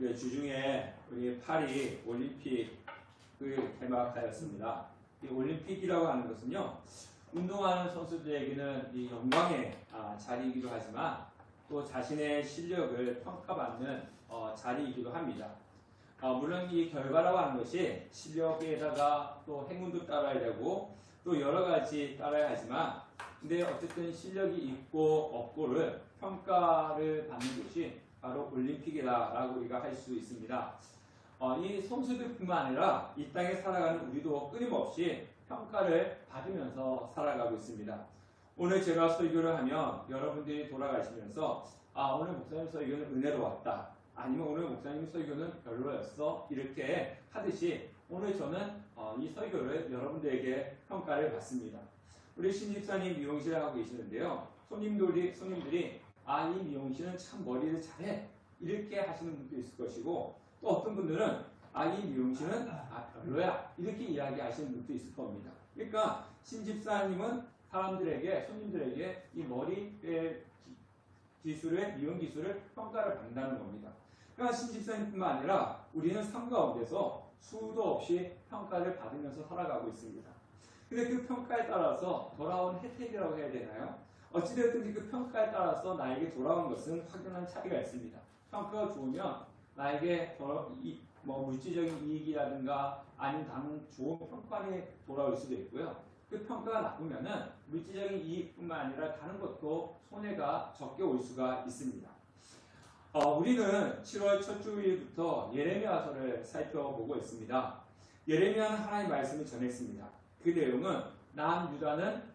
그 주중에 우리 파리 올림픽을 개막하였습니다. 이 올림픽이라고 하는 것은요, 운동하는 선수들에게는 이 영광의 자리이기도 하지만 또 자신의 실력을 평가받는 자리이기도 합니다. 물론 이 결과라고 하는 것이 실력에다가 또 행운도 따라야 되고 또 여러 가지 따라야 하지만, 근데 어쨌든 실력이 있고 없고를 평가를 받는 곳이 바로 올림픽이다라고 우리가 할 수 있습니다. 이 선수들뿐만 아니라 이 땅에 살아가는 우리도 끊임없이 평가를 받으면서 살아가고 있습니다. 오늘 제가 설교를 하면 여러분들이 돌아가시면서 오늘 목사님 설교는 은혜로웠다, 아니면 오늘 목사님 설교는 별로였어, 이렇게 하듯이 오늘 저는 이 설교를 여러분들에게 평가를 받습니다. 우리 신집사님 미용실을 하고 계시는데요, 손님들이 이 미용실은 참 머리를 잘해, 이렇게 하시는 분도 있을 것이고, 또 어떤 분들은 이 미용실은 별로야, 이렇게 이야기하시는 분도 있을 겁니다. 그러니까 신집사님은 사람들에게, 손님들에게 이 머리의 기술을, 미용 기술을 평가를 받는다는 겁니다. 그러니까 신집사님뿐만 아니라 우리는 삶 가운데서 수도 없이 평가를 받으면서 살아가고 있습니다. 근데 그 평가에 따라서 돌아온 혜택이라고 해야 되나요? 어찌되었든지 그 평가에 따라서 나에게 돌아온 것은 확연한 차이가 있습니다. 평가가 좋으면 나에게 물질적인 이익이라든가 아니면 다른 좋은 평판이 돌아올 수도 있고요. 그 평가가 나쁘면은 물질적인 이익뿐만 아니라 다른 것도 손해가 적게 올 수가 있습니다. 우리는 7월 첫 주일부터 예레미야서를 살펴보고 있습니다. 예레미야는 하나님의 말씀을 전했습니다. 그 내용은 남유다는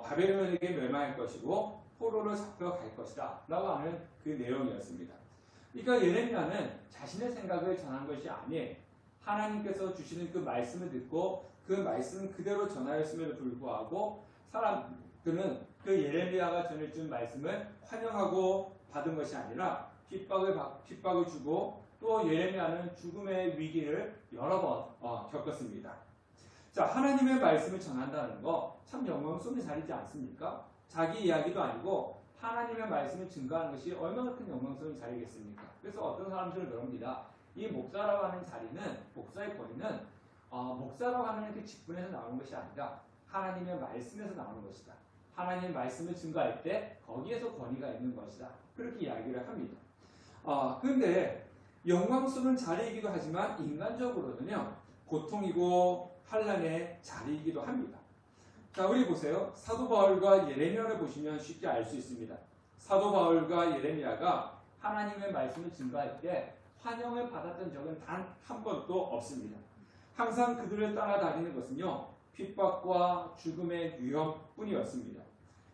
바벨론에게 멸망할 것이고 포로로 잡혀갈 것이다 라고 하는 그 내용이었습니다. 그러니까 예레미야는 자신의 생각을 전한 것이 아니에요. 하나님께서 주시는 그 말씀을 듣고 그 말씀 그대로 전하였음에도 불구하고 사람들은 그 예레미야가 전해준 말씀을 환영하고 받은 것이 아니라 핍박을 주고, 또 예레미야는 죽음의 위기를 여러 번 겪었습니다. 자, 하나님의 말씀을 전한다는 거 참 영광스러운 자리지 않습니까? 자기 이야기도 아니고 하나님의 말씀을 증거하는 것이 얼마나 큰 영광스러운 자리겠습니까? 그래서 어떤 사람들은 그럽니다. 이 목사라고 하는 자리는, 목사의 권위는 목사라고 하는 그 직분에서 나오는 것이 아니라 하나님의 말씀에서 나오는 것이다. 하나님의 말씀을 증거할 때 거기에서 권위가 있는 것이다. 그렇게 이야기를 합니다. 그런데 영광스러운 자리이기도 하지만 인간적으로는요, 고통이고 환난의 자리이기도 합니다. 자, 우리 보세요. 사도 바울과 예레미야를 보시면 쉽게 알 수 있습니다. 사도 바울과 예레미야가 하나님의 말씀을 증거할 때 환영을 받았던 적은 단 한 번도 없습니다. 항상 그들을 따라다니는 것은요, 핍박과 죽음의 위협뿐이었습니다.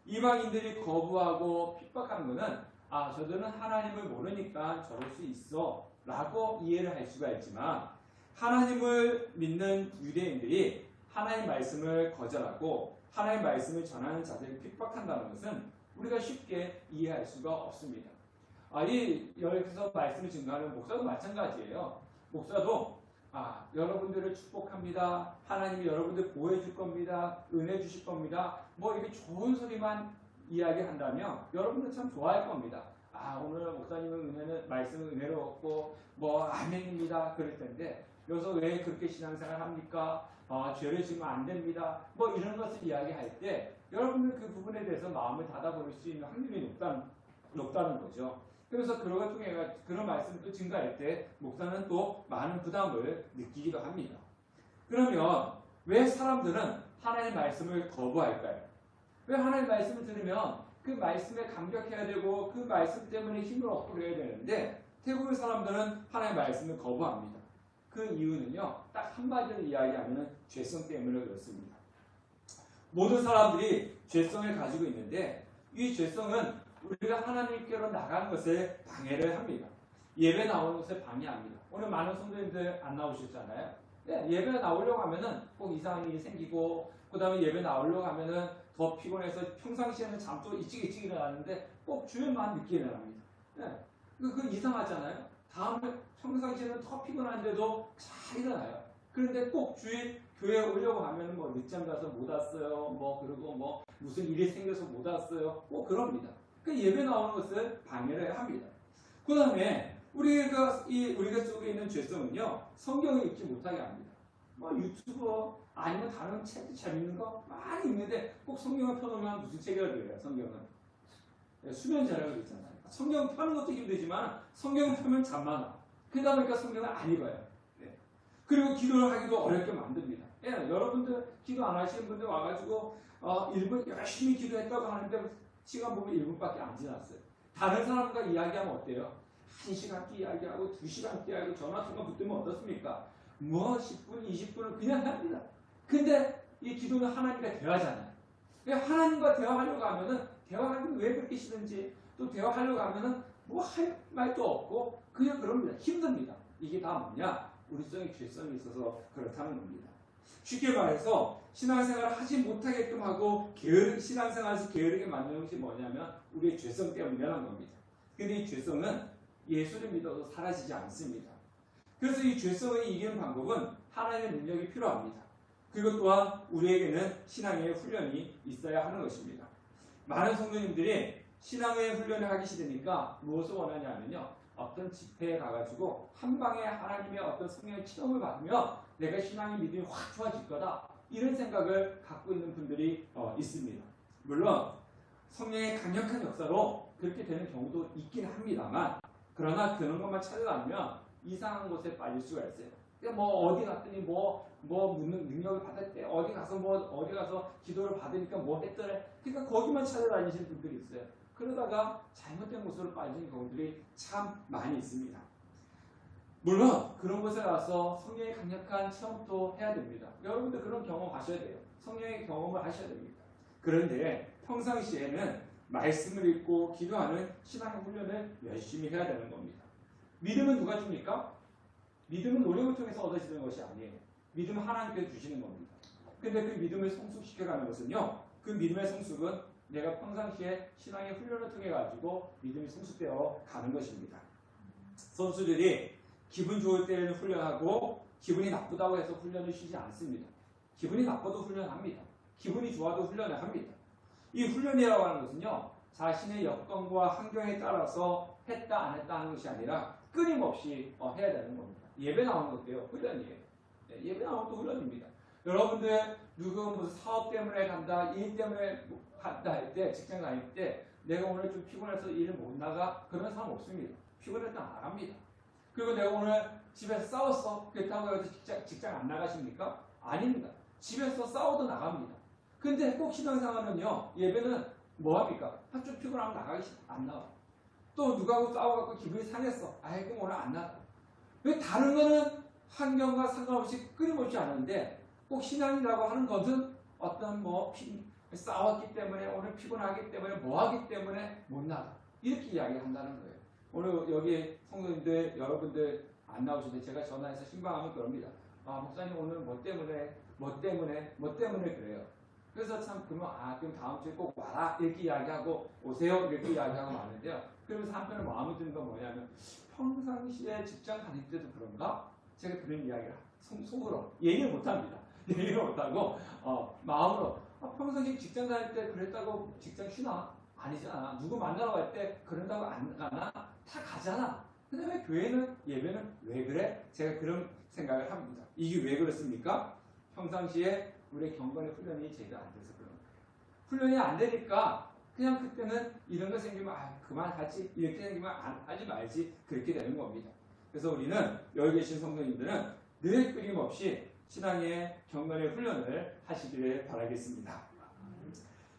이방인들이 거부하고 핍박하는 것은 저들은 하나님을 모르니까 저럴 수 있어 라고 이해를 할 수가 있지만, 하나님을 믿는 유대인들이 하나님의 말씀을 거절하고 하나님의 말씀을 전하는 자들을 핍박한다는 것은 우리가 쉽게 이해할 수가 없습니다. 여기서 말씀을 증거하는 목사도 마찬가지예요. 목사도 여러분들을 축복합니다, 하나님이 여러분들 보호해 줄 겁니다, 은혜 주실 겁니다, 이렇게 좋은 소리만 이야기한다면 여러분들 참 좋아할 겁니다. 오늘 목사님은 말씀은 은혜로웠고 아멘입니다 그럴 텐데, 여기서 왜 그렇게 신앙생활 합니까? 죄를 지으면 안 됩니다, 이런 것을 이야기할 때 여러분들 그 부분에 대해서 마음을 닫아버릴 수 있는 확률이 높다는 거죠. 그래서 그런 통해 그런 말씀을 증가할 때 목사는 또 많은 부담을 느끼기도 합니다. 그러면 왜 사람들은 하나님의 말씀을 거부할까요? 왜 하나님의 말씀을 들으면 그 말씀에 감격해야 되고 그 말씀 때문에 힘을 얻고 그래야 되는데 대부분 사람들은 하나님의 말씀을 거부합니다. 그 이유는요, 딱 한마디로 이야기하면 죄성 때문에 그렇습니다. 모든 사람들이 죄성을 가지고 있는데 이 죄성은 우리가 하나님께로 나가는 것을 방해를 합니다. 예배 나오는 것을 방해합니다. 오늘 많은 성도님들 안 나오셨잖아요. 예배 나오려고 하면은 꼭 이상한 일이 생기고, 그 다음에 예배 나오려고 하면은 더 피곤해서 평상시에는 잠도 일찍 일어나는데 꼭 주일만 늦게 일어납니다. 그 이상하잖아요. 다음에 평상시에는 더 피곤한데도 잘 일어나요. 그런데 꼭 주일 교회에 오려고 하면은 늦잠 자서 못 왔어요. 그리고 무슨 일이 생겨서 못 왔어요. 꼭 그럽니다. 그 예배 나오는 것을 방해를 합니다. 그 다음에 우리가 속에 있는 죄성은요, 성경을 읽지 못하게 합니다. 뭐 유튜브 아니면 다른 책 재밌는 거 많이 있는데 꼭 성경을 펴놓으면 무슨 책이라 그래요? 성경은 수면제라고 있잖아요. 성경 펴는 것도 힘들지만 성경 펴면 잠만 와. 그러다 보니까 성경을 안 읽어요. 네. 그리고 기도를 하기도 어렵게 만듭니다. 예, 여러분들 기도 안 하시는 분들 와가지고 1분 열심히 기도했다고 하는데 시간 보면 1분밖에 안 지났어요. 다른 사람과 이야기하면 어때요? 1시간 이야기하고 2시간 이야기하고 전화통화 붙으면 어떻습니까? 뭐 10분, 20분을 그냥 합니다. 근데 이 기도는 하나님과 대화잖아요. 하나님과 대화하려고 하면은 대화하기 왜 그렇게 싫은지 또 대화하려고 하면은 뭐 할 말도 없고 그냥 그럽니다. 힘듭니다. 이게 다 뭐냐? 우리 속에 죄성이 있어서 그렇다는 겁니다. 쉽게 말해서 신앙생활을 하지 못하게끔 하고 신앙생활에서 게으르게 만드는 것이 뭐냐면 우리의 죄성 때문이라는 겁니다. 근데 이 죄성은 예수를 믿어도 사라지지 않습니다. 그래서 이 죄성을 이기는 방법은 하나님의 능력이 필요합니다. 그리고 또한 우리에게는 신앙의 훈련이 있어야 하는 것입니다. 많은 성도님들이 신앙의 훈련을 하기 싫으니까 무엇을 원하냐면요, 어떤 집회에 가가지고 한 방에 하나님의 어떤 성령의 체험을 받으면 내가 신앙의 믿음이 확 좋아질 거다, 이런 생각을 갖고 있는 분들이 있습니다. 물론 성령의 강력한 역사로 그렇게 되는 경우도 있긴 합니다만, 그러나 그런 것만 찾아다니면 이상한 곳에 빠질 수가 있어요. 그러니까 뭐 어디 갔더니 뭐 묻는 능력을 받았대, 어디 가서 기도를 받으니까 뭐 했더래. 그러니까 거기만 찾아다니시는 분들이 있어요. 그러다가 잘못된 곳으로 빠지는 경우들이 참 많이 있습니다. 물론 그런 곳에 가서 성령의 강력한 체험도 해야 됩니다. 여러분들 그런 경험하셔야 돼요. 성령의 경험을 하셔야 됩니다. 그런데 평상시에는 말씀을 읽고 기도하는 신앙의 훈련을 열심히 해야 되는 겁니다. 믿음은 누가 줍니까? 믿음은 노력을 통해서 얻어지는 것이 아니에요. 믿음은 하나님께서 주시는 겁니다. 근데 그 믿음을 성숙시켜가는 것은요, 그 믿음의 성숙은 내가 평상시에 신앙의 훈련을 통해 가지고 믿음이 성숙되어 가는 것입니다. 선수들이 기분 좋을 때는 훈련하고 기분이 나쁘다고 해서 훈련을 쉬지 않습니다. 기분이 나빠도 훈련합니다. 기분이 좋아도 훈련을 합니다. 이 훈련이라고 하는 것은요, 자신의 여건과 환경에 따라서 했다 안 했다 하는 것이 아니라 끊임없이 해야 되는 겁니다. 예배 나오는 것도요, 훈련이에요. 예배 나오는 것도 훈련입니다. 여러분들 누구 무슨 사업 때문에 간다, 일 때문에 간다 할 때, 직장 다닐 때 내가 오늘 좀 피곤해서 일을 못 나가, 그런 사람 없습니다. 피곤해서 안 합니다. 그리고 내가 오늘 집에서 싸웠어, 그렇다고 해서 직장 안 나가십니까? 아닙니다. 집에서 싸워도 나갑니다. 근데 꼭 신앙생활은요, 예배는 뭐 합니까? 좀 피곤하면 나가기 싫어, 안 나와. 또 누가하고 싸워갖고 기분이 상했어, 그럼 오늘 안 나가. 왜? 다른 거는 환경과 상관없이 끊임없이 하는데 꼭 신앙이라고 하는 것은 어떤 싸웠기 때문에, 오늘 피곤하기 때문에, 하기 때문에 못 나가, 이렇게 이야기한다는 거예요. 오늘 여기 성도님들 여러분들 안 나오시는데 제가 전화해서 신방하면 그럽니다. 목사님 오늘 뭐 때문에 그래요. 그래서 참 그럼 다음 주에 꼭 와라 이렇게 이야기하고, 오세요 이렇게 이야기하고 마는데요. 그러면서 한편으로 마음에 드는 건 뭐냐면, 평상시에 직장 다닐 때도 그런가? 제가 그런 이야기를 속으로 얘기를 못합니다. 얘기를 못하고 마음으로 평상시에 직장 다닐 때 그랬다고 직장 쉬나? 아니잖아. 누구 만나러 갈 때 그런다고 안 가나? 다 가잖아. 근데 왜 교회는, 예배는 왜 그래? 제가 그런 생각을 합니다. 이게 왜 그렇습니까? 평상시에 우리의 경건의 훈련이 제대로 안 돼서 그런 거예요. 훈련이 안 되니까 그냥 그때는 이런 거 생기면 그만하지, 이렇게 생기면 하지 말지, 그렇게 되는 겁니다. 그래서 우리는 여기 계신 성도님들은 늘 끊임없이 신앙의 경건의 훈련을 하시기를 바라겠습니다.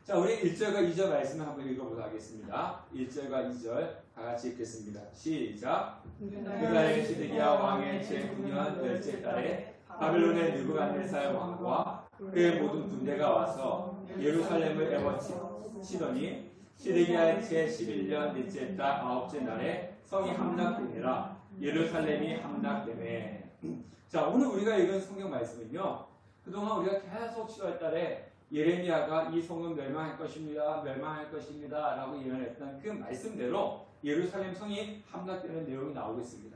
자, 우리 1절과 2절 말씀을 한번 읽어보도록 하겠습니다. 1절과 2절 다 같이 읽겠습니다. 시작. 그날의 시드기야 왕의 제9년 열째 달에 바벨론의 느부갓네살 왕과 그의 모든 군대가 와서 예루살렘을 에워치더니 시드기야의 제11년 넷째 달 9째 날에 성이 함락되니라. 예루살렘이 함락되매. 자, 오늘 우리가 읽은 성경 말씀은요, 그동안 우리가 계속 7월 달에 예레미야가 이 성은 멸망할 것입니다, 멸망할 것입니다 라고 예언했던 그 말씀대로 예루살렘 성이 함락되는 내용이 나오고 있습니다.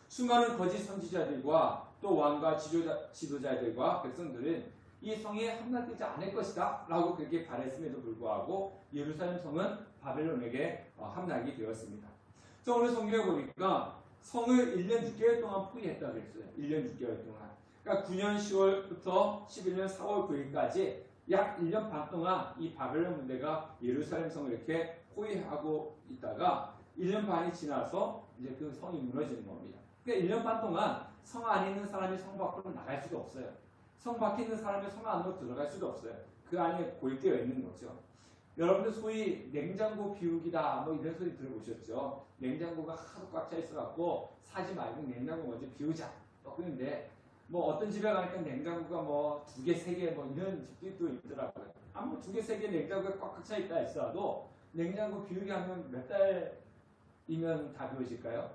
수많은 거짓 선지자들과 또 왕과 지도자들과 백성들은 이 성이 함락되지 않을 것이다 라고 그렇게 바랬음에도 불구하고 예루살렘 성은 바벨론에게 함락이 되었습니다. 자, 오늘 성경에 보니까 성을 1년 6개월 동안 포위했다고 그랬어요. 1년 6개월 동안. 그러니까 9년 10월부터 11년 4월 9일까지 약 1년 반 동안 이 바벨론 군대가 예루살렘 성을 이렇게 포위하고 있다가 1년 반이 지나서 이제 그 성이 무너지는 겁니다. 그러니까 1년 반 동안 성 안에 있는 사람이 성 밖으로 나갈 수도 없어요. 성 밖에 있는 사람이 성 안으로 들어갈 수도 없어요. 그 안에 고립되어 있는 거죠. 여러분들 소위 냉장고 비우기다 뭐 이런 소리 들어보셨죠? 냉장고가 하도 꽉 차 있어갖고 사지 말고 냉장고 먼저 비우자. 그런데 뭐 어떤 집에 가니까 냉장고가 뭐 2개, 3개 뭐 이런 집들도 있더라고요. 아무 2개, 3개 냉장고가 꽉 차 있다 했어도 냉장고 비우기 하면 몇 달이면 다 비워질까요?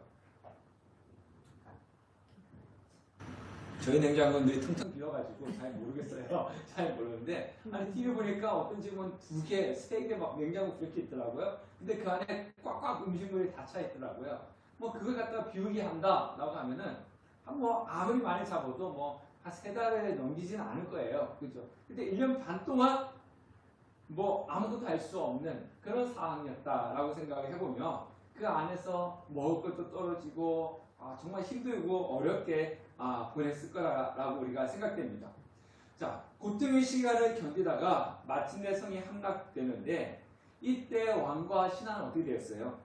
저희 냉장고는 늘 텅텅 비어가지고 잘 모르겠어요. 잘 모르는데 아니 TV 보니까 어떤 집은 2개, 3개 막 냉장고 그렇게 있더라고요. 근데 그 안에 꽉꽉 음식물이 다 차 있더라고요. 뭐 그걸 갖다가 비우기 한다라고 하면은 뭐 아무리 많이 잡아도 뭐 한 3달에 넘기지는 않을 거예요. 그죠? 근데 1년 반 동안 뭐 아무것도 할 수 없는 그런 상황이었다라고 생각을 해보면 그 안에서 먹을 것도 떨어지고 정말 힘들고 어렵게 보냈을 거라고 우리가 생각됩니다. 자, 고통의 시간을 견디다가 마침내 성이 함락되는데 이때 왕과 신하는 어떻게 되었어요?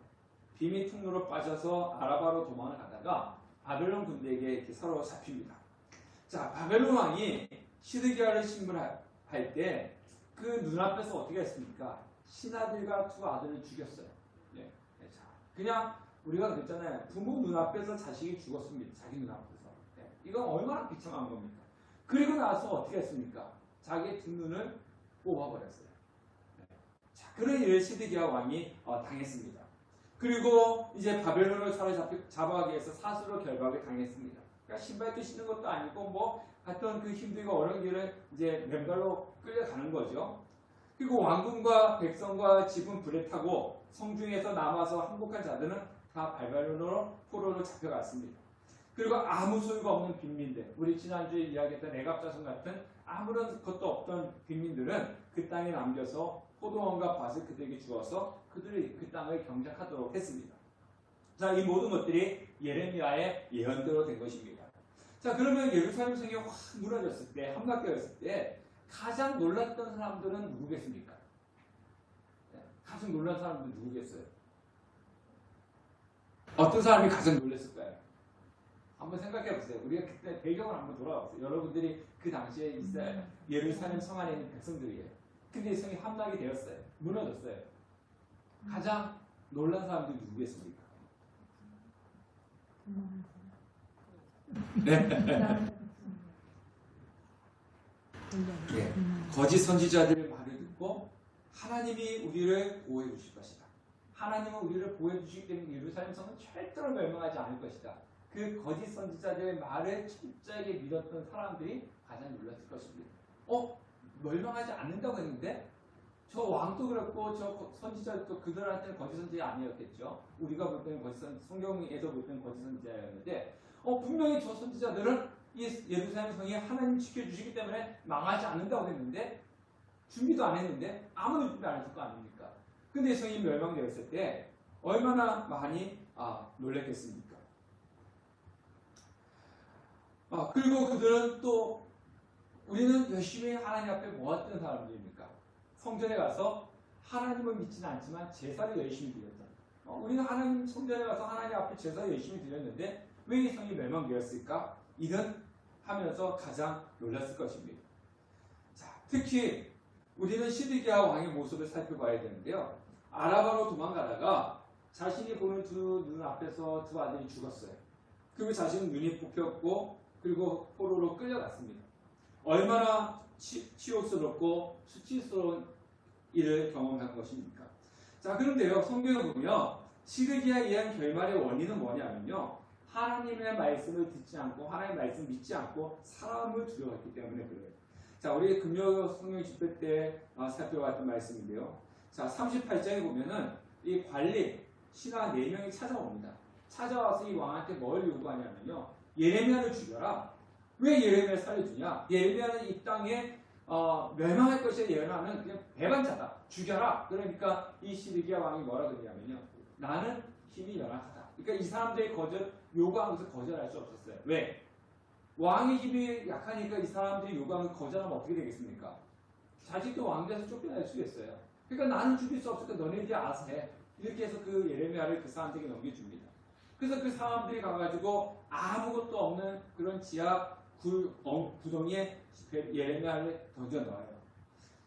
비밀 통로로 빠져서 아라바로 도망을 가다가 바벨론 군대에게 이렇게 서로 잡힙니다. 자, 바벨론 왕이 시드기야를 신문할 때 그 눈앞에서 어떻게 했습니까? 신하들과 두 아들을 죽였어요. 네. 자, 그냥 우리가 그랬잖아요. 부모 눈앞에서 자식이 죽었습니다. 자기 눈앞에서. 네. 이건 얼마나 비참한 겁니까? 그리고 나서 어떻게 했습니까? 자기의 두 눈을 뽑아버렸어요. 네. 자, 그런 일을 시드기야 왕이 당했습니다. 그리고 이제 바벨론을 사로잡아가기 위해서 사수로 결박을 당했습니다. 그러니까 신발도 신는 것도 아니고 뭐 하여튼 그 힘들고 어려운 길을 이제 맨발로 끌려가는 거죠. 그리고 왕궁과 백성과 집은 불에 타고 성중에서 남아서 항복한 자들은 다 바벨론으로 포로로 잡혀갔습니다. 그리고 아무 소유가 없는 빈민들, 우리 지난주에 이야기했던 애갑자손 같은 아무런 것도 없던 빈민들은 그 땅에 남겨서 포도원과 밭을 그들에게 주어서 그들이 그 땅을 경작하도록 했습니다. 자, 이 모든 것들이 예레미야의 예언대로 된 것입니다. 자, 그러면 예루살렘 성이 확 무너졌을 때, 함락되었을 때 가장 놀랐던 사람들은 누구겠습니까? 가장 놀란 사람들은 누구겠어요? 어떤 사람이 가장 놀랐을까요? 한번 생각해 보세요. 우리가 그때 배경을 한번 돌아보세요. 여러분들이 그 당시에 이스라엘 예루살렘 성 안에 있는 백성들이에요. 근데 이 성이 함락이 되었어요. 무너졌어요. 가장 놀란 사람들이 누구겠습니까? 네. 네. 거짓 선지자들의 말을 듣고 하나님이 우리를 보호해 주실 것이다. 하나님은 우리를 보호해 주시기 때문에 예루살렘 성은 절대로 멸망하지 않을 것이다. 그 거짓 선지자들의 말을 철저하게 믿었던 사람들이 가장 놀랐을 것입니다. 멸망하지 않는다고 했는데 저 왕도 그렇고 저 선지자도 그들한테는 거짓 선지자 아니었겠죠. 우리가 볼 때는 거짓 선지자, 성경에서 볼 때는 거짓 선지자였는데 분명히 저 선지자들은 이 예루살렘 성이 하나님 지켜주시기 때문에 망하지 않는다고 했는데 준비도 안 했는데 아무런 준비 안 했을 거 아닙니까? 근데 이 성이 멸망되었을 때 얼마나 많이 놀랐겠습니까? 그리고 그들은 또 우리는 열심히 하나님 앞에 모았던 사람들입니까? 성전에 가서 하나님을 믿지는 않지만 제사를 열심히 드렸다. 우리는 하나님 성전에 가서 하나님 앞에 제사를 열심히 드렸는데 왜 이 성이 멸망되었을까? 이런 하면서 가장 놀랐을 것입니다. 자, 특히 우리는 시드기야 왕의 모습을 살펴봐야 되는데요. 아라바로 도망가다가 자신이 보는 두 눈 앞에서 두 아들이 죽었어요. 그리고 자신은 눈이 뽑혔고 그리고 포로로 끌려갔습니다. 얼마나 치욕스럽고 수치스러운 일을 경험한 것입니까? 자, 그런데요, 성경을 보면 시드기야에 의한 결말의 원인은 뭐냐면요, 하나님의 말씀을 듣지 않고 하나님의 말씀을 믿지 않고 사람을 두려워했기 때문에 그래요. 자, 우리 금요 성경 집회 때 살펴봤던 말씀인데요. 자, 38장에 보면은 이 관리 신하 4명이 찾아옵니다. 찾아와서 이 왕한테 뭘 요구하냐면요, 예레미야를 죽여라. 왜 예레미야를 살려주냐? 예레미야는 이 땅에 멸망할 것을 예언하는 그냥 배반자다. 죽여라. 그러니까 이 시드기야 왕이 뭐라 그러냐면요, 나는 힘이 연약하다. 그러니까 이 사람들이 요구한 것을 거절할 수 없었어요. 왜? 왕의 힘이 약하니까 이 사람들이 요구한 것을 거절하면 어떻게 되겠습니까? 자식도 왕자에서 쫓겨날 수 있어요. 그러니까 나는 죽일 수 없으니까 너네들이 알아서 해. 이렇게 해서 그 예레미야를 그 사람들에게 넘겨줍니다. 그래서 그 사람들이 가가지고 아무것도 없는 그런 지하 구덩이에 예레미야를 던져 넣어요.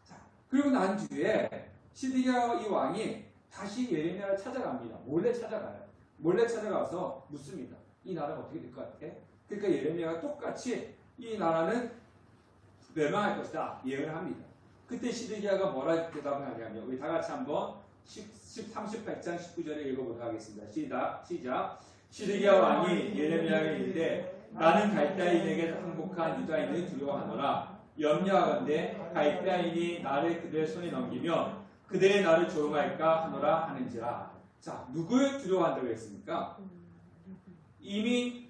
자, 그리고 난 뒤에 시드기야 이 왕이 다시 예레미야를 찾아갑니다. 몰래 찾아가요. 몰래 찾아가서 묻습니다. 이 나라가 어떻게 될 것 같아? 그러니까 예레미야가 똑같이 이 나라는 멸망할 것이다 예언을 합니다. 그때 시드기야가 뭐라 대답을 하냐면 우리 다 같이 한번 38장 19절에 읽어보도록 하겠습니다. 시작. 시드기야 왕이 예레미야에게 이르되 나는 갈대아인에게 항복한 유다인을 두려워하노라. 염려하건대 갈대아인이 나를 그들의 손에 넘기면 그들이 나를 조롱할까 하노라 하는지라. 자, 누구를 두려워한다고 했습니까? 이미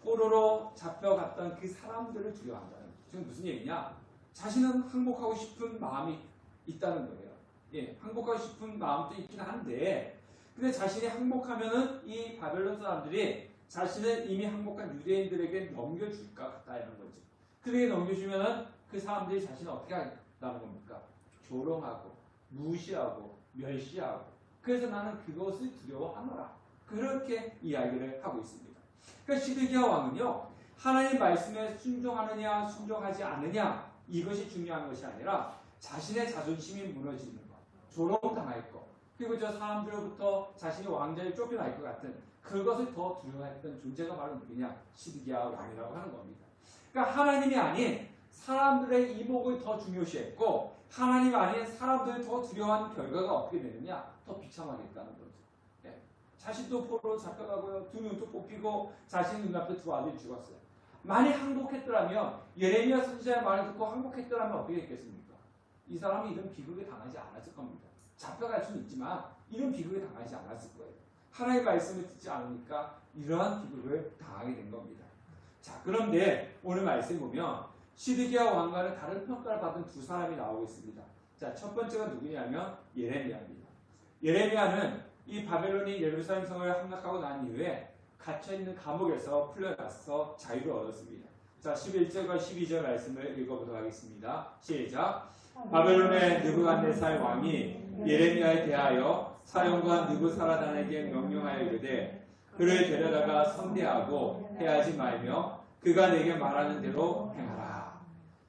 포로로 잡혀갔던 그 사람들을 두려워한다는 거예요. 지금 무슨 얘기냐? 자신은 항복하고 싶은 마음이 있다는 거예요. 예, 항복하고 싶은 마음도 있긴 한데, 근데 자신이 항복하면은 이 바벨론 사람들이 자신을 이미 항복한 유대인들에게 넘겨줄까 같다는 거지. 그들에게 넘겨주면은 그 사람들이 자신을 어떻게 한다는 겁니까? 조롱하고, 무시하고, 멸시하고. 그래서 나는 그것을 두려워하노라. 그렇게 이야기를 하고 있습니다. 그러니까 시드기야 왕은요, 하나님 말씀에 순종하느냐, 순종하지 않느냐, 이것이 중요한 것이 아니라 자신의 자존심이 무너지는 것, 조롱당할 것, 그리고 저 사람들로부터 자신이 왕자를 쫓겨날 것 같은 그것을 더 두려워했던 존재가 바로 누구냐? 시드기야 왕이라고 하는 겁니다. 그러니까 하나님이 아닌 사람들의 이목을 더 중요시했고 하나님 아닌 사람들을 더 두려워하는 결과가 어떻게 되느냐? 더 비참하겠다는 거죠. 예. 자신도 포로로 잡혀가고요. 두 눈도 뽑히고 자신 눈앞에 두 아들이 죽었어요. 만약 항복했더라면 예레미야 선지자의 말을 듣고 항복했더라면 어떻게 했겠습니까? 이 사람이 이런 비극에 당하지 않았을 겁니다. 잡혀갈 수는 있지만 이런 비극에 당하지 않았을 거예요. 하나님의 말씀을 듣지 않으니까 이러한 비극을 당하게 된 겁니다. 자, 그런데 오늘 말씀 보면 시드기야 왕과는 다른 평가를 받은 두 사람이 나오고 있습니다. 자, 첫 번째가 누구냐면 예레미야입니다. 예레미야는 이 바벨론이 예루살렘 성을 함락하고 난 이후에 갇혀있는 감옥에서 풀려나서 자유를 얻었습니다. 자, 11절과 12절 말씀을 읽어보도록 하겠습니다. 시작. 바벨론의 느부갓네살 왕이 예레미야에 대하여 사령관 느부사라단에게 명령하여 이르되 그를 데려다가 선대하고 해하지 말며 그가 내게 말하는 대로 행하라.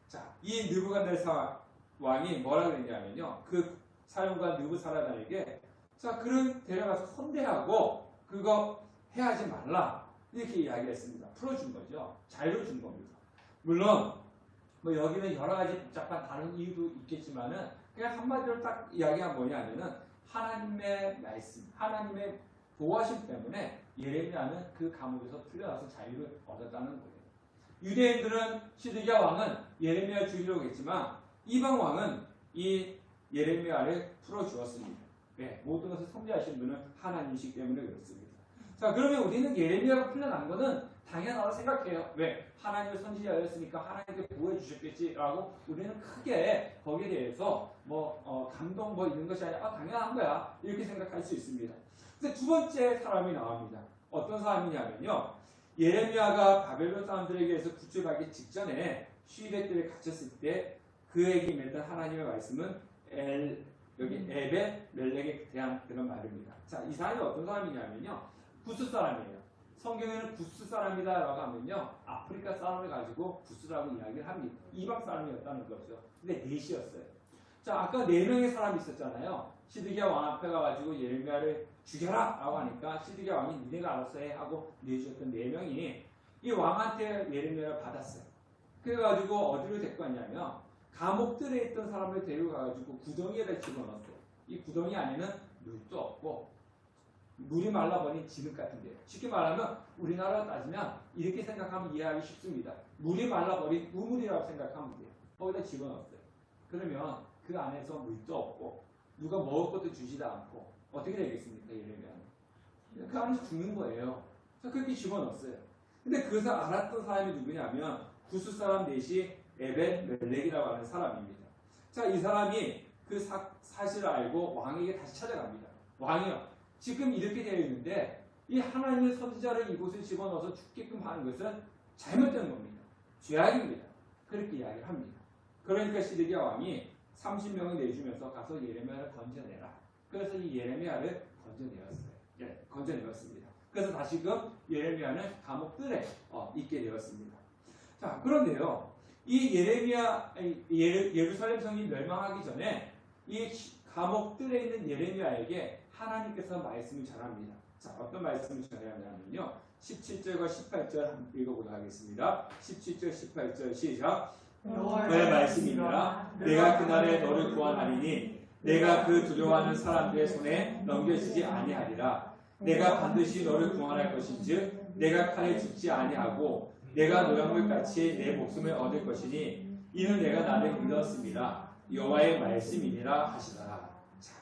자, 이 느부갓네살 왕이 뭐라 그랬냐면요, 그 사령관 느부사라단에게 자, 그를 데려가서 선대하고 그거 해하지 말라 이렇게 이야기했습니다. 풀어준 거죠. 자유를 준 겁니다. 물론 뭐 여기는 여러 가지 복잡한 다른 이유도 있겠지만은 그냥 한마디로 딱 이야기가 뭐냐면은 하나님의 말씀, 하나님의 보호하심 때문에 예레미야는 그 감옥에서 풀려나서 자유를 얻었다는 거예요. 유대인들은 시드기야 왕은 예레미야 죽이려고 했지만 이방 왕은 이 예레미야를 풀어주었습니다. 네, 모든 것을 섭리하신 분은 하나님이시기 때문에 그렇습니다. 자, 그러면 우리는 예레미야가 풀려난 것은 당연하다고 생각해요. 왜? 하나님의 선지자였으니까 하나님께 보호해 주셨겠지라고 우리는 크게 거기에 대해서 감동 이런 것이 아니라 당연한 거야 이렇게 생각할 수 있습니다. 근데 두 번째 사람이 나옵니다. 어떤 사람이냐면요, 예레미야가 바벨론 사람들에게 의해서 구출하기 직전에 시대들에 갇혔을 때 그에게 임했던 하나님의 말씀은 여기 에벳 멜렉에 대한 그런 말입니다. 자, 이 사람이 어떤 사람이냐면요, 구스 사람이에요. 성경에는 구스 사람이다라고 하면요, 아프리카 사람을 가지고 구스라고 이야기를 합니다. 이방 사람이었다는 거죠. 근데 넷이었어요. 자, 아까 4명의 사람이 있었잖아요. 시드기야 왕 앞에 가가지고 예레미야를 죽여라! 라고 하니까 시드기야 왕이 니네가 알아서 해 하고 내주셨던 4명이 이 왕한테 예레미야를 받았어요. 그래가지고 어디로 데리고 왔냐면 감옥들에 있던 사람을 데리고 가가지고 구덩이에다 집어넣었어요. 이 구덩이 안에는 물도 없고 물이 말라버린 지흙 같은 데요. 쉽게 말하면 우리나라 따지면 이렇게 생각하면 이해하기 쉽습니다. 물이 말라버린 우물이라고 생각하면 돼요. 거기다 집어넣었어요. 그러면 그 안에서 물도 없고 누가 먹을 것도 주지도 않고 어떻게 되겠습니까? 예레미야는 그 안에서 죽는 거예요. 그래서 그렇게 집어넣었어요. 근데 그것을 알았던 사람이 누구냐면 구스 사람 넷이 에벳 멜렉이라고 하는 사람입니다. 자, 이 사람이 그 사실을 알고 왕에게 다시 찾아갑니다. 왕이요, 지금 이렇게 되어 있는데 이 하나님의 선지자를 이곳에 집어넣어서 죽게끔 하는 것은 잘못된 겁니다. 죄악입니다. 그렇게 이야기를 합니다. 그러니까 시드기야 왕이 30명을 내주면서 가서 예레미야를 건져내라. 그래서 이 예레미야를 건져내었습니다. 그래서 다시금 예레미야는 감옥들에 있게 되었습니다. 자, 그런데요, 이 예루살렘 성이 멸망하기 전에 이 감옥들에 있는 예레미야에게 하나님께서 말씀을 전합니다. 자, 어떤 말씀을 전하냐면요, 17절과 18절 한번 읽어보도록 하겠습니다. 17절, 18절 시작. 너의 말씀이니라. 내가 그날에 너를 구원하리니 내가 그 두려워하는 사람들의 손에 넘겨지지 아니하리라. 내가 반드시 너를 구원할 것인즉 내가 칼에 죽지 아니하고 내가 노량물같이 내 목숨을 얻을 것이니 이는 내가 나를 믿었습니다. 여호와의 말씀이니라 하시더라. 자,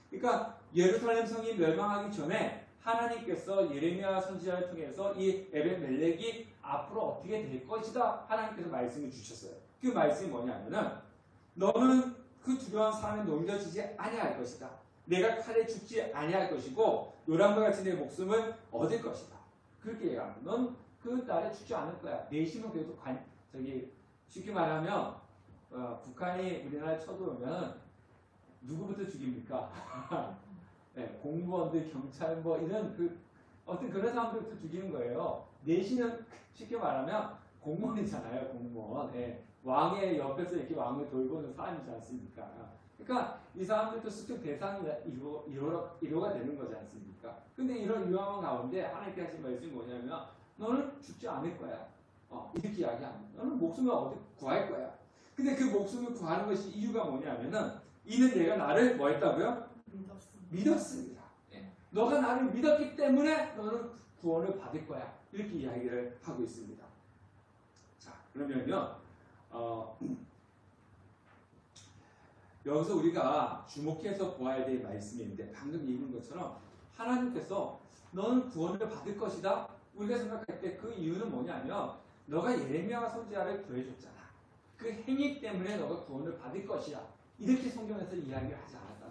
그러니까 예루살렘 성이 멸망하기 전에 하나님께서 예레미야 선지자를 통해서 이 에벤멜렉이 앞으로 어떻게 될 것이다 하나님께서 말씀을 주셨어요. 그 말씀이 뭐냐면은 너는 그 두려운 사람에 넘겨지지 아니할 것이다. 내가 칼에 죽지 아니할 것이고 노란물같이 내 목숨을 얻을 것이다. 그렇게 얘기합니다. 넌 그 날에 죽지 않을 거야. 내심은 그래도 쉽게 말하면 북한이 우리나라에 쳐들어오면 누구부터 죽입니까? 네, 공무원들, 경찰 뭐 이런 어떤 그런 사람들부터 죽이는 거예요. 내신은 쉽게 말하면 공무원이잖아요. 공무원. 네, 왕의 옆에서 이렇게 왕을 돌보는 사람이지 않습니까? 그러니까 이 사람들도 습격 대상이 이로가 되는 거지 않습니까? 근데 이런 위험한 가운데 하나님께 하신 말씀이 뭐냐면 너는 죽지 않을 거야. 이렇게 이야기합니다. 너는 목숨을 어디 구할 거야. 근데 그 목숨을 구하는 것이 이유가 뭐냐면은 이는 내가 나를 뭐 했다고요? 믿었습니다. 네. 너가 나를 믿었기 때문에 너는 구원을 받을 거야. 이렇게 이야기를 하고 있습니다. 자, 그러면요. 여기서 우리가 주목해서 보아야 될 말씀이 있는데 방금 읽은 것처럼 하나님께서 너는 구원을 받을 것이다. 우리가 생각할 때 그 이유는 뭐냐면 너가 예레미야 선지자를 구해줬잖아. 그 행위 때문에 너가 구원을 받을 것이야. 이렇게 성경에서 이야기를 하지 않았다.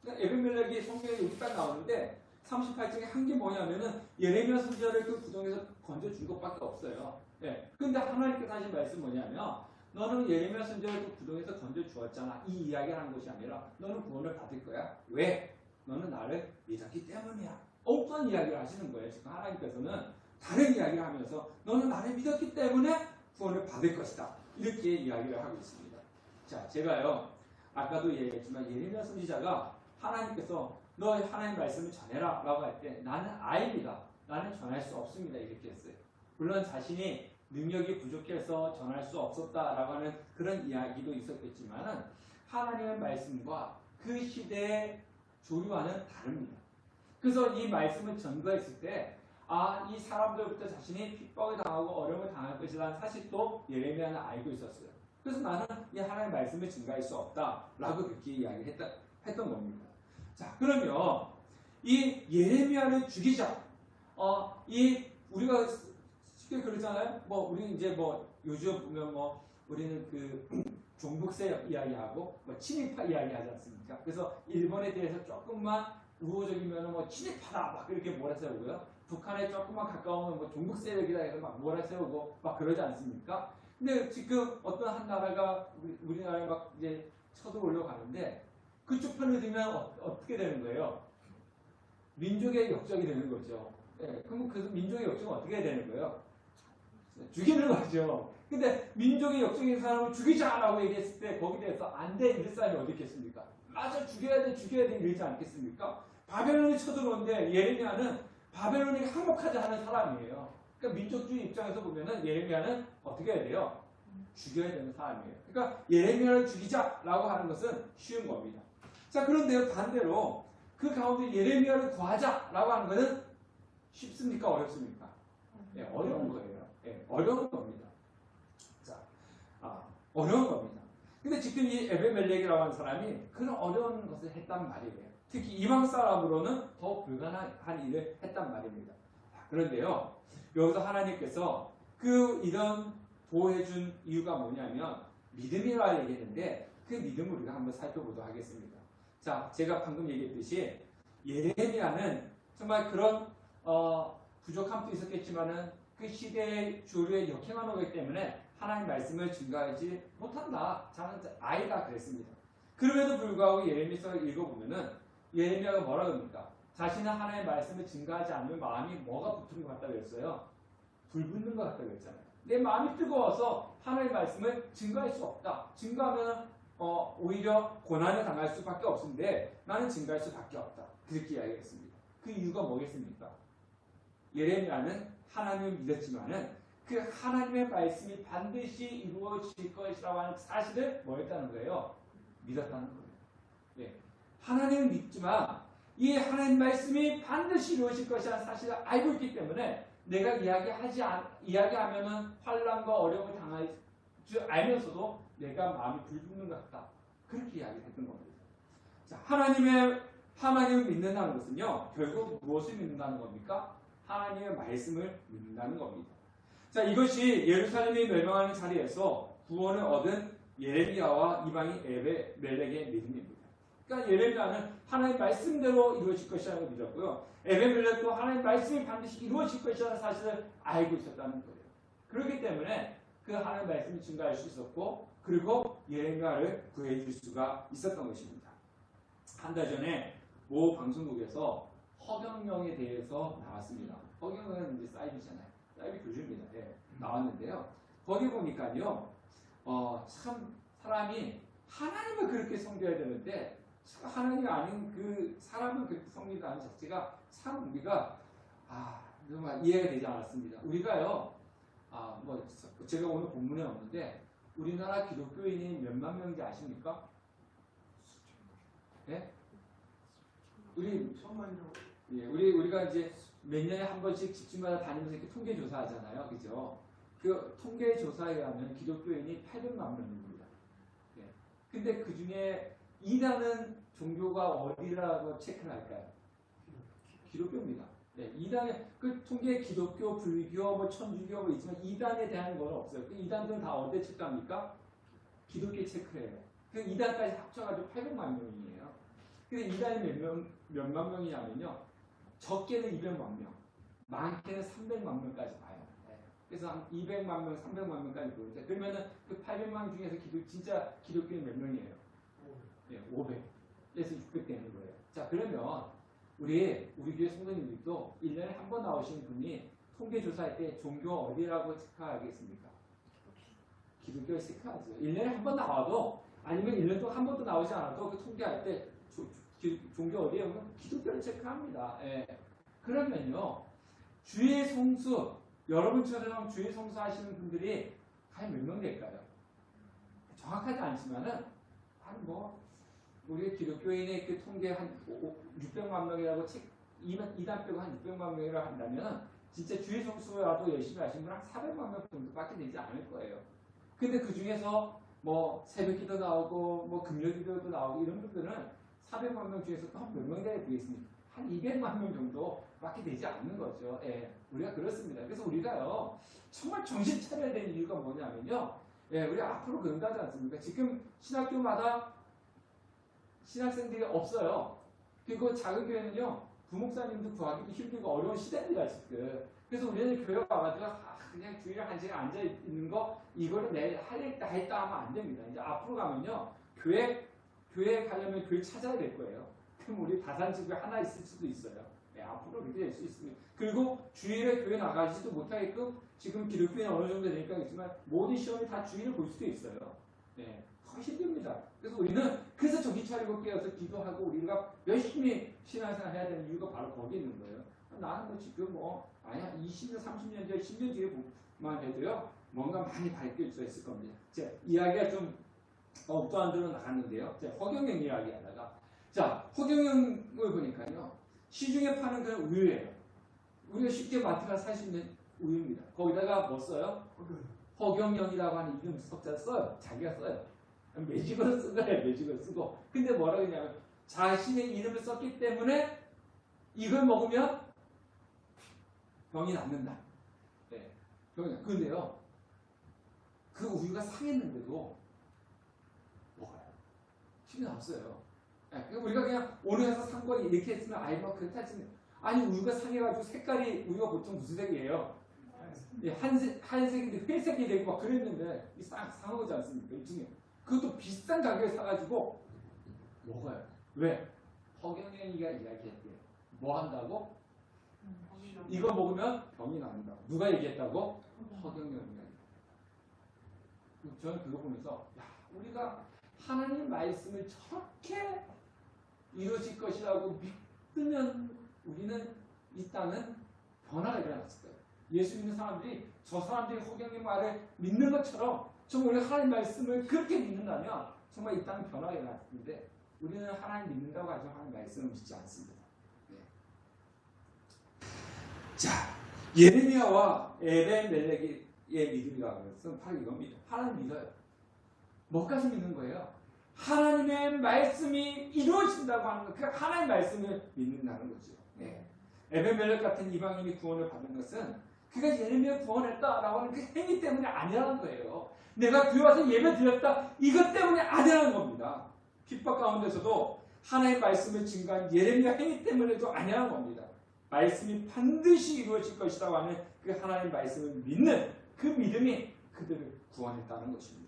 그러니까 에벤멜렉이 성경에 여기 딱 나오는데 38장에 한 게 뭐냐면은 예레미야 선지자를 그 구덩이에서 건져준 것밖에 없어요. 네. 근데 하나님께서 하신 말씀 뭐냐면 너는 예레미야 선지자를 그 구덩이에서 건져주었잖아. 이 이야기를 하는 것이 아니라 너는 구원을 받을 거야. 왜? 너는 나를 믿었기 때문이야. 어떤 이야기를 하시는 거예요. 지금 하나님께서는 다른 이야기를 하면서 너는 나를 믿었기 때문에 구원을 받을 것이다. 이렇게 이야기를 하고 있습니다. 자, 제가요 아까도 얘기했지만 예레미야 선지자가 하나님께서 너 하나님 말씀을 전해라 라고 할 때 나는 아입니다. 나는 전할 수 없습니다. 이렇게 했어요. 물론 자신이 능력이 부족해서 전할 수 없었다라고 하는 그런 이야기도 있었겠지만 하나님의 말씀과 그 시대의 조류와는 다릅니다. 그래서 이 말씀을 전거했을 때 이 사람들부터 자신이 핍박을 당하고 어려움을 당할 것이라는 사실도 예레미야는 알고 있었어요. 그래서 나는 이 하나님의 말씀을 증가할 수 없다라고 그렇게 이야기를 했던 겁니다. 자, 그러면 이 예레미야를 죽이자. 우리가 쉽게 그러잖아요. 우리는 이제 요즘 보면 우리는 종북세 이야기하고 친일파 이야기하지 않습니까? 그래서 일본에 대해서 조금만 우호적이면 친일파다 막 그렇게 몰아세우고요. 북한에 조금만 가까우면 종북 세력이다 해서 막 몰아세우고 막 그러지 않습니까? 근데 지금 어떤 한 나라가 우리나라에 막 이제 쳐들어오려고 하는데 그쪽 편을 들면 어떻게 되는 거예요? 민족의 역적이 되는 거죠. 네, 그럼 그래서 민족의 역적은 어떻게 해야 되는 거예요? 죽이는 거죠. 근데 민족의 역적인 사람을 죽이자라고 얘기했을 때 거기에 대해서 안 돼 이럴 사람이 어디 있겠습니까? 맞아, 죽여야 돼 이러지 않겠습니까? 바벨론이 쳐들어오는데 예레미야는 바벨론에게 항복하지 않은 사람이에요. 그러니까 민족주의 입장에서 보면은 예레미야는 어떻게 해야 돼요? 죽여야 되는 사람이에요. 그러니까 예레미야를 죽이자라고 하는 것은 쉬운 겁니다. 자, 그런데 반대로 그 가운데 예레미야를 구하자라고 하는 것은 쉽습니까? 어렵습니까? 네, 어려운 거예요. 네, 어려운 겁니다. 자, 어려운 겁니다. 근데 지금 이 에베멜렉이라고 하는 사람이 그런 어려운 것을 했단 말이에요. 특히 이방 사람으로는 더 불가능한 일을 했단 말입니다. 그런데요, 여기서 하나님께서 이런 보호해준 이유가 뭐냐면 믿음이라 얘기했는데 그 믿음을 우리가 한번 살펴보도록 하겠습니다. 자, 제가 방금 얘기했듯이 예레미야는 정말 그런 부족함도 있었겠지만은 그 시대의 주류에 역행하는 거기 때문에 하나님 말씀을 증거하지 못한다. 저는 아이다 그랬습니다. 그럼에도 불구하고 예레미야서를 읽어보면은 예레미야가 뭐라 그럽니까? 자신은 하나님의 말씀을 증거하지 않으면 마음이 뭐가 붙은 것 같다고 했어요? 불 붙는 것 같다고 했잖아요. 내 마음이 뜨거워서 하나님의 말씀을 증거할 수 없다. 증거하면 오히려 고난을 당할 수밖에 없는데 나는 증거할 수밖에 없다. 그렇게 이야기했습니다. 그 이유가 뭐겠습니까? 예레미야는 하나님을 믿었지만은 그 하나님의 말씀이 반드시 이루어질 것이라고 하는 사실을 뭐였다는 거예요? 믿었다는 거예요. 예. 하나님을 믿지만 이 하나님 말씀이 반드시 이루어질 것이라는 사실을 알고 있기 때문에 내가 이야기하면은 환난과 어려움을 당할 줄 알면서도 내가 마음이 불붙는 것 같다. 그렇게 이야기했던 겁니다. 자, 하나님을 믿는다는 것은요, 결국 무엇을 믿는다는 겁니까? 하나님의 말씀을 믿는다는 겁니다. 자, 이것이 예루살렘이 멸망하는 자리에서 구원을 얻은 예레미야와 이방인 에베멜렉의 믿음입니다. 그러니까 예레미야는 하나님 말씀대로 이루어질 것이라는 걸 믿었고요. 에베멜렉도 하나님 말씀이 반드시 이루어질 것이라는 사실을 알고 있었다는 거예요. 그렇기 때문에 그 하나님 말씀을 증거할 수 있었고, 그리고 예레미야를 구해줄 수가 있었던 것입니다. 한 달 전에 모 방송국에서 허경영에 대해서 나왔습니다. 허경영은 이제 사이비잖아요. 사이비 교주입니다. 네, 나왔는데요. 거기 보니까요, 참 사람이 하나님을 그렇게 섬겨야 되는데 하나님이 아닌 그 사람을 그렇게 섬긴다는 자체가 참 우리가 정말 이해가 되지 않았습니다. 우리가요, 뭐 제가 오늘 본문에 없는데 우리나라 기독교인이 몇만 명인지 아십니까? 네? 우리가 이제 몇 년에 한 번씩 집집마다 다니면서 이렇게 통계 조사하잖아요, 그죠? 그 통계 조사에 의하면 기독교인이 800만 명입니다. 예. 근데 그 중에 이단은 종교가 어디라고 체크를 할까요? 기독교입니다. 네, 이단의 그 통계 기독교, 불교, 뭐 천주교 뭐 있지만 이단에 대한 건 없어요. 그 이단들은 다 어디에 체크합니까? 기독교에 체크해요. 그 이단까지 합쳐가지고 800만 명이에요. 근데 이단이 몇만 명이냐면요, 적게는 200만 명, 많게는 300만 명까지 봐요. 네. 그래서 한 200만 명, 300만 명까지 보는데 그러면은 그 800만 중에서 진짜 기독교인 몇 명이에요? 500에서 600 되는 거예요. 자, 그러면 우리 교회 성도님들도 1년에 한 번 나오시는 분이 통계조사할 때 종교 어디라고 체크하겠습니까? 기독교에 체크하죠. 1년에 한 번 나와도 아니면 1년 동안 한 번도 나오지 않아도 그 통계할 때 종교 어디에 오면 기독교를 체크합니다. 예. 그러면요, 주의 성수, 여러분처럼 주의 성수 하시는 분들이 과연 몇 명 될까요? 정확하지 않지만은 우리 기독교인의 그 통계 한 600만 명이라고 이단 빼고 한 600만 명이라고 한다면 진짜 주의 성수라도 열심히 하시는 분 한 400만 명 정도밖에 되지 않을 거예요. 근데 그 중에서 뭐 새벽 기도 나오고 뭐 금요 기도도 나오고 이런 분들은 400만 명 중에서 또 한 몇 명 되겠습니까? 한 200만 명 정도밖에 되지 않는 거죠. 예, 우리가 그렇습니다. 그래서 우리가요, 정말 정신 차려야 되는 이유가 뭐냐면요, 예, 우리 앞으로 그런다지 않습니까? 지금 신학교마다 신학생들이 없어요. 그리고 작은 교회는요, 부목사님도 구하기도 힘들고 어려운 시대입니다, 지금. 그래서 우리는 교회 와가지고 그냥 주일에 한 시간 앉아 있는 거 이거를 내일 했다 하면 안 됩니다. 이제 앞으로 가면요, 교회 가려면 교회 찾아야 될 거예요. 그럼 우리 다산집에 하나 있을 수도 있어요. 네, 앞으로 그렇게 될 수 있습니다. 그리고 주일에 교회 나가지도 못하게끔 지금 기독교는 어느 정도 되니까 있지만 모든 시험이 다 주일을 볼 수도 있어요. 네, 힘듭니다. 그래서 우리는 정신 차리고 깨어서 기도하고 우리가 열심히 신앙생활 해야 되는 이유가 바로 거기 있는 거예요. 나는 지금 20년, 30년 뒤에 10년 뒤에만 해도요, 뭔가 많이 바뀔 수 있을 겁니다. 자, 이야기가 좀 또 안 들어 나갔는데요. 자, 허경영 이야기 하다가. 자, 허경영을 보니까요, 시중에 파는 그런 우유예요. 우리가 쉽게 마트 가서 살 수 있는 우유입니다. 거기다가 뭐 써요? 허경영이라고 하는 이름 석자 써요. 자기가 써요. 매직으로 쓴 거예요. 매직으로 쓰고. 근데 뭐라 그러냐면 자신의 이름을 썼기 때문에 이걸 먹으면 병이 낫는다. 네, 그런데요, 그 우유가 상했는데도 먹어요. 힘이 없어요. 네, 우리가 그냥 오늘 가서 산 거 이렇게 했으면 뭐 그렇다 치면 아니 우유가 상해가지고 색깔이 우유가 보통 무슨 색이에요? 한색인데 회색이 되고 막 그랬는데 이 상하지 않습니까? 일종의 그것도 비싼 가격에 사가지고 먹어요. 왜? 허경영이가 이야기했대요. 뭐 한다고? 이거 먹으면 병이 난다고. 누가 얘기했다고? 허경영이가. 저는 그거 보면서 야, 우리가 하나님 말씀을 저렇게 이루어질 것이라고 믿으면 우리는 이 땅은 변화가 일어났을 거예요. 예수 믿는 사람들이 저 사람들이 허경영 말을 믿는 것처럼 정말 우리가 하나님 말씀을 그렇게 믿는다면 정말 이 땅은 변화가 일어났을 텐데 우리는 하나님 믿는다고 하지만 하나님 말씀을 믿지 않습니다. 네. 자, 예레미야와 에벤멜렉의 믿음이라고 하는 것은 바로 이겁니다. 하나님 믿어요. 뭐까지 믿는 거예요? 하나님의 말씀이 이루어진다고 하는 것, 그 하나님의 말씀을 믿는다는 거죠. 네. 에벤멜렉 같은 이방인이 구원을 받은 것은 그가 예레미야 구원했다라고 하는 그 행위 때문에 아니라는 거예요. 내가 교회 와서 예배 드렸다 이것 때문에 아니라는 겁니다. 핍박 가운데서도 하나님의 말씀을 증거한 예레미야 행위 때문에도 아니라는 겁니다. 말씀이 반드시 이루어질 것이라고 하는 그 하나님의 말씀을 믿는 그 믿음이 그들을 구원했다는 것입니다.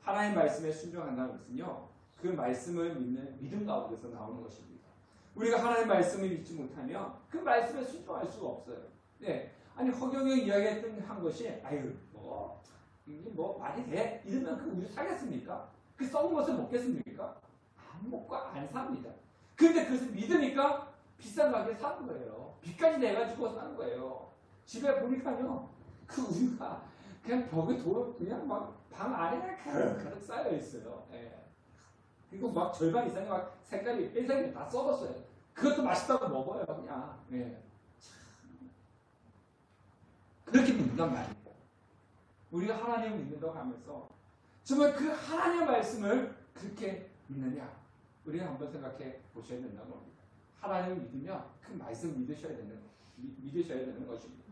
하나님의 말씀에 순종한다는 것은요, 그 말씀을 믿는 믿음 가운데서 나오는 것입니다. 우리가 하나님의 말씀을 믿지 못하면 그 말씀에 순종할 수가 없어요. 네, 아니 허경영이 이야기했던 한 것이 아유 뭐 말이 돼? 이러면 그 우유 사겠습니까? 그 썩은 것을 먹겠습니까? 안 먹고 안 삽니다. 그런데 그것을 믿으니까 비싼 가격에 사는 거예요. 빚까지 내가지고 사는 거예요. 집에 보니까요, 그 우유가 그냥 벽에 그냥 막 방 안에 가득 쌓여 있어요. 예. 그리고 막 절반 이상이 막 색깔이 뺄색이 다 썩었어요. 그것도 맛있다고 먹어요, 그냥. 예. 그렇게 믿는단 말이에요. 우리가 하나님을 믿는다고 하면서 정말 그 하나님의 말씀을 그렇게 믿느냐? 우리가 한번 생각해 보셔야 된다고 합니다. 하나님을 믿으면 그 말씀을 믿으셔야 되는 것입니다.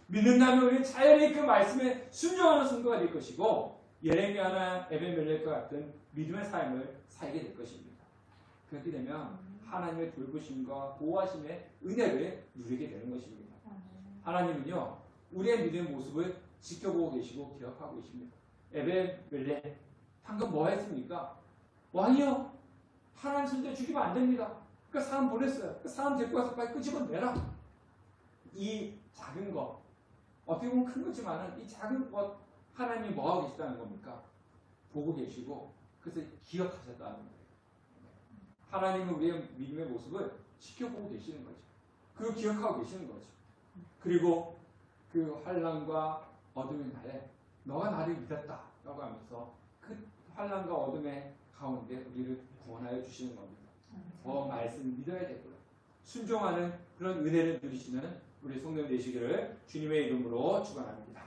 믿는다면 우리는 자연히 그 말씀에 순종하는 성도가 될 것이고 예레미야나 에벤멜렉과 같은 믿음의 삶을 살게 될 것입니다. 그렇게 되면 하나님의 돌보심과 보호하심의 은혜를 누리게 되는 것입니다. 하나님은요, 우리의 믿음의 모습을 지켜보고 계시고 기억하고 계십니다. 에벤멜렉 방금 뭐 했습니까? 왕이요, 하나님 손에 죽이면 안 됩니다. 그 사람 보냈어요. 그 사람 데리고 와서 빨리 끄집어내라. 이 작은 것, 어떻게 보면 큰 거지만은 이 작은 것 하나님이 뭐 하고 계시다는 겁니까? 보고 계시고 그래서 기억하셨다는 거예요. 하나님은 우리의 믿음의 모습을 지켜보고 계시는 거죠. 그걸 기억하고 계시는 거죠. 그리고 그 환난과 어둠의 날에 너가 나를 믿었다라고 하면서 그 환난과 어둠의 가운데 우리를 구원하여 주시는 겁니다. 더 말씀을 믿어야 되고요. 순종하는 그런 은혜를 누리시는 우리 성도들 되시기를 주님의 이름으로 축원합니다.